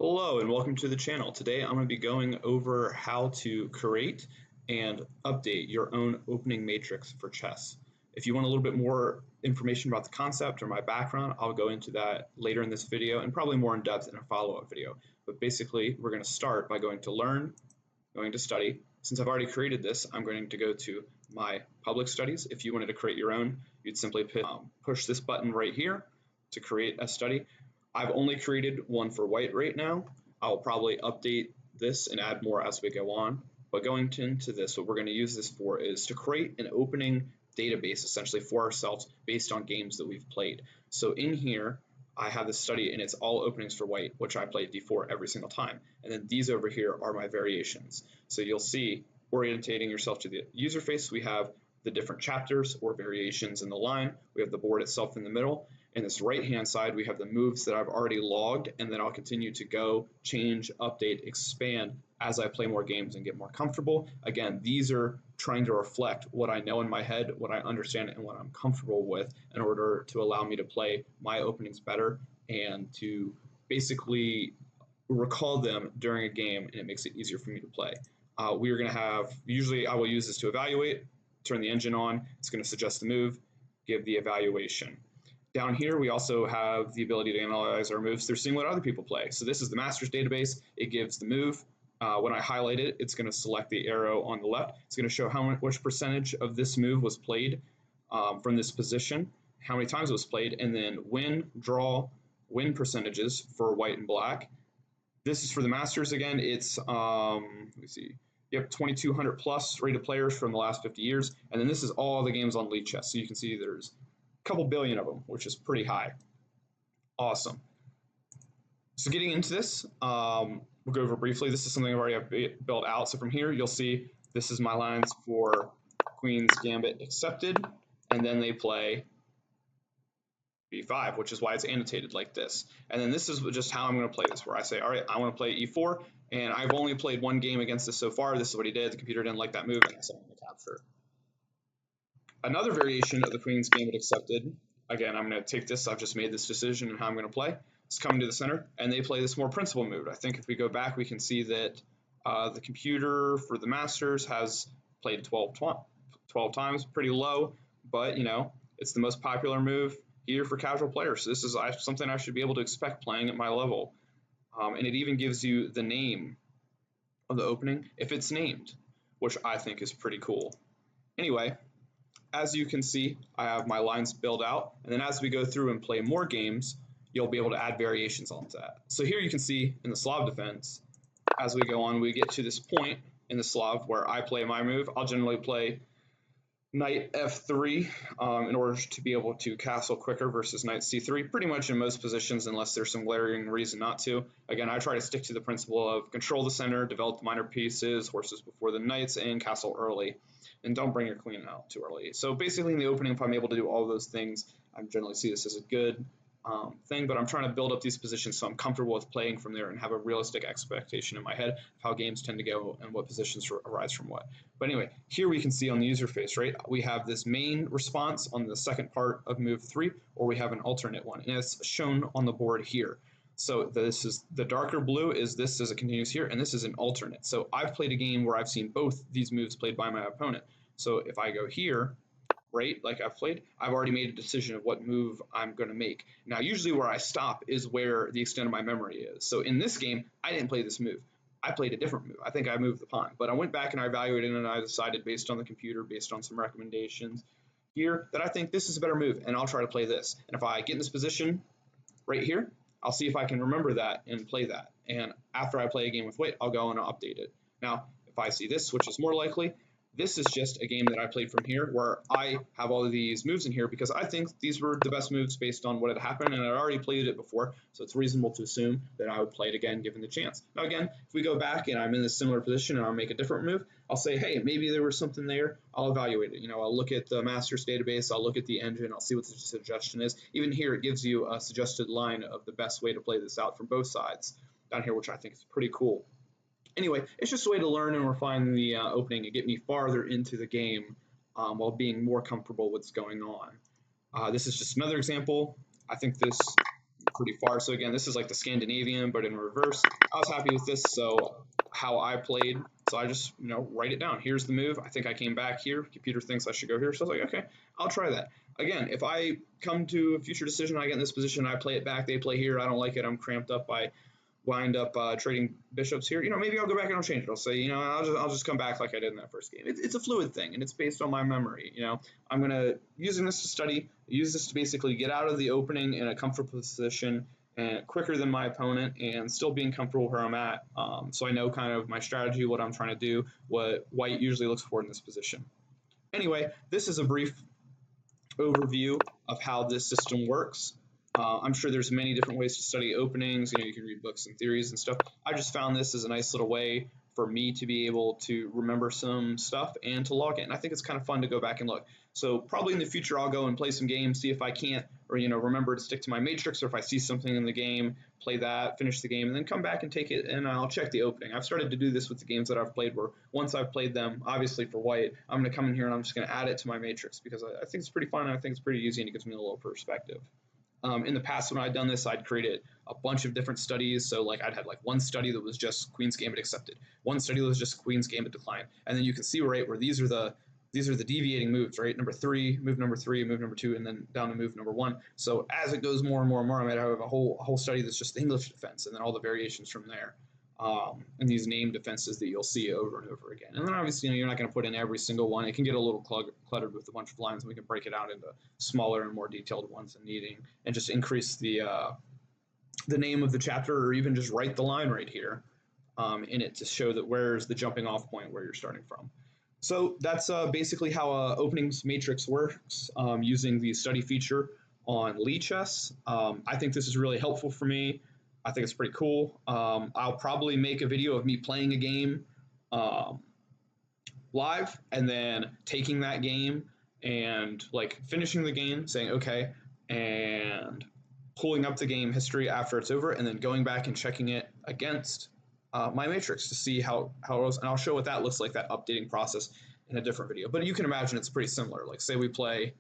Hello and welcome to the channel. Today I'm going to be going over how to create and update your own opening matrix for chess. If you want a little bit more information about the concept or my background, I'll go into that later in this video and probably more in depth in a follow-up video. But basically, we're going to start by going to Learn, going to Study. Since I've already created this, I'm going to go to my public studies. If you wanted to create your own, you'd simply push this button right here to create a study. I've only created one for white right now. I'll probably update this and add more as we go on. But going into this, what we're going to use this for is to create an opening database essentially for ourselves based on games that we've played. So in here, I have this study and it's all openings for white, which I play d4 every single time. And then these over here are my variations. So you'll see, orientating yourself to the user face, we have the different chapters or variations in the line. We have the board itself in the middle. In this right-hand side, we have the moves that I've already logged, and then I'll continue to go, change, update, expand as I play more games and get more comfortable. Again, these are trying to reflect what I know in my head, what I understand, and what I'm comfortable with in order to allow me to play my openings better and to basically recall them during a game, and it makes it easier for me to play. We are going to have, usually I will use this to evaluate, turn the engine on, it's going to suggest the move, give the evaluation. Down here, we also have the ability to analyze our moves through seeing what other people play. So this is the master's database. It gives the move. When I highlight it, it's going to select the arrow on the left. It's going to show which percentage of this move was played from this position, how many times it was played, and then win, draw, win percentages for white and black. This is for the masters again. It's, let me see. Yep, 2,200 plus rated players from the last 50 years. And then this is all the games on Lichess. So you can see there's couple billion of them, which is pretty high. Awesome. So getting into this, we'll go over briefly. This is something I've already built out. So from here, you'll see this is my lines for Queen's Gambit accepted, and then they play b5, which is why it's annotated like this. And then this is just how I'm going to play this, where I say, all right, I want to play e4, and I've only played one game against this so far. This is what he did. The computer didn't like that move, and that's what I'm going to capture. Another variation of the Queen's Gambit accepted, again, I'm going to take this, I've just made this decision and how I'm going to play. It's coming to the center, and they play this more principal move. I think if we go back, we can see that the computer for the Masters has played 12 times, pretty low, but, you know, it's the most popular move here for casual players. So this is something I should be able to expect playing at my level. And it even gives you the name of the opening if it's named, which I think is pretty cool. Anyway, as you can see, I have my lines built out, and then as we go through and play more games, you'll be able to add variations onto that. So here you can see in the Slav defense, as we go on, we get to this point in the Slav where I play my move. I'll generally play knight f3 in order to be able to castle quicker versus knight c3, pretty much in most positions unless there's some glaring reason not to. Again, I try to stick to the principle of control the center, develop the minor pieces, horses before the knights, and castle early. And don't bring your queen out too early. So basically in the opening, if I'm able to do all those things, I generally see this as a good thing, but I'm trying to build up these positions so I'm comfortable with playing from there and have a realistic expectation in my head of how games tend to go and what positions arise from what. But anyway, here we can see on the user face, right, we have this main response on the second part of move 3, or we have an alternate one, and it's shown on the board here. So this is the darker blue is this as it continues here, and this is an alternate. So I've played a game where I've seen both these moves played by my opponent. So if I go here, right, like I've played, I've already made a decision of what move I'm going to make. Now, usually where I stop is where the extent of my memory is. So in this game, I didn't play this move. I played a different move. I think I moved the pawn. But I went back and I evaluated and I decided based on the computer, based on some recommendations here, that I think this is a better move, and I'll try to play this. And if I get in this position right here, I'll see if I can remember that and play that. And after I play a game with white, I'll go and I'll update it. Now, if I see this, which is more likely, this is just a game that I played from here where I have all of these moves in here because I think these were the best moves based on what had happened, and I'd already played it before, so it's reasonable to assume that I would play it again given the chance. Now again, if we go back and I'm in a similar position and I'll make a different move, I'll say, hey, maybe there was something there, I'll evaluate it. You know, I'll look at the master's database, I'll look at the engine, I'll see what the suggestion is. Even here, it gives you a suggested line of the best way to play this out from both sides down here, which I think is pretty cool. Anyway, it's just a way to learn and refine the opening and get me farther into the game while being more comfortable with what's going on. This is just another example. I think this pretty far. So again, this is like the Scandinavian, but in reverse. I was happy with this, so how I played. So I just, write it down. Here's the move. I think I came back here. Computer thinks I should go here. So I was like, okay, I'll try that. Again, if I come to a future decision, I get in this position, I play it back, they play here, I don't like it, I'm cramped up, I wind up trading bishops here, maybe I'll go back and I'll change it. I'll say, I'll just come back like I did in that first game. It's a fluid thing, and it's based on my memory. I'm going to, using this to study, use this to basically get out of the opening in a comfortable position and quicker than my opponent and still being comfortable where I'm at. So I know kind of my strategy, what I'm trying to do, what white usually looks for in this position. Anyway, this is a brief overview of how this system works. I'm sure there's many different ways to study openings. You can read books and theories and stuff. I just found this as a nice little way for me to be able to remember some stuff and to log in. I think it's kind of fun to go back and look. So probably in the future, I'll go and play some games, see if I can't, or remember to stick to my matrix, or if I see something in the game, play that, finish the game, and then come back and take it, and I'll check the opening. I've started to do this with the games that I've played, where once I've played them, obviously for white, I'm going to come in here and I'm just going to add it to my matrix, because I think it's pretty fun, and I think it's pretty easy, and it gives me a little perspective. In the past, when I'd done this, I'd created a bunch of different studies. So like I'd had like one study that was just Queen's Gambit accepted, one study that was just Queen's Gambit declined, and then you can see right where these are the deviating moves, right? Number 3, move number 3, move number 2, and then down to move number 1. So as it goes more and more and more, I might have a whole study that's just English defense, and then all the variations from there. And these name defenses that you'll see over and over again. And then obviously, you're not going to put in every single one. It can get a little cluttered with a bunch of lines, and we can break it out into smaller and more detailed ones in needing, and just increase the name of the chapter, or even just write the line right here in it to show that where's the jumping off point where you're starting from. So that's basically how openings matrix works using the study feature on Lichess. I think this is really helpful for me. I think it's pretty cool. I'll probably make a video of me playing a game live, and then taking that game and like finishing the game, saying okay, and pulling up the game history after it's over, and then going back and checking it against my matrix to see how it was, and I'll show what that looks like, that updating process, in a different video. But you can imagine it's pretty similar. Like say we play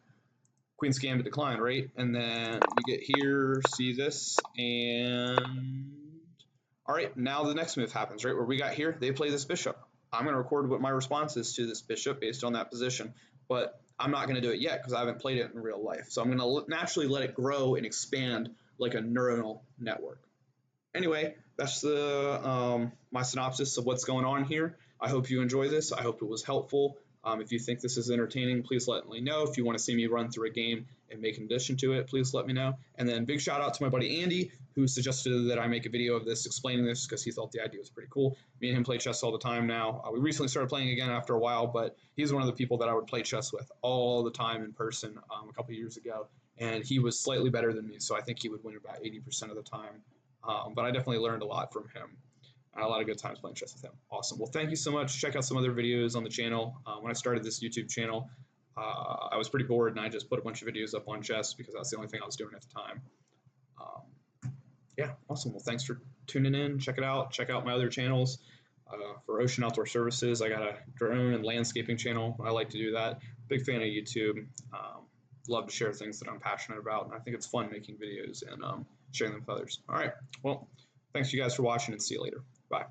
Queen's Gambit decline, right? And then you get here, see this, and all right, now the next move happens, right? Where we got here, they play this bishop. I'm going to record what my response is to this bishop based on that position, but I'm not going to do it yet because I haven't played it in real life. So I'm going to naturally let it grow and expand like a neuronal network. Anyway, that's the my synopsis of what's going on here. I hope you enjoy this. I hope it was helpful. If you think this is entertaining, please let me know. If you want to see me run through a game and make an addition to it, please let me know. And then big shout out to my buddy Andy, who suggested that I make a video of this explaining this because he thought the idea was pretty cool. Me and him play chess all the time now. We recently started playing again after a while, but he's one of the people that I would play chess with all the time in person a couple years ago. And he was slightly better than me, so I think he would win about 80% of the time. But I definitely learned a lot from him. I had a lot of good times playing chess with him. Awesome. Well, thank you so much. Check out some other videos on the channel. When I started this YouTube channel, I was pretty bored, and I just put a bunch of videos up on chess because that's the only thing I was doing at the time. Yeah, awesome. Well, thanks for tuning in. Check it out. Check out my other channels. For Ocean Outdoor Services, I got a drone and landscaping channel. I like to do that. Big fan of YouTube. Love to share things that I'm passionate about, and I think it's fun making videos and sharing them with others. All right. Well, thanks you guys for watching, and see you later. Bye.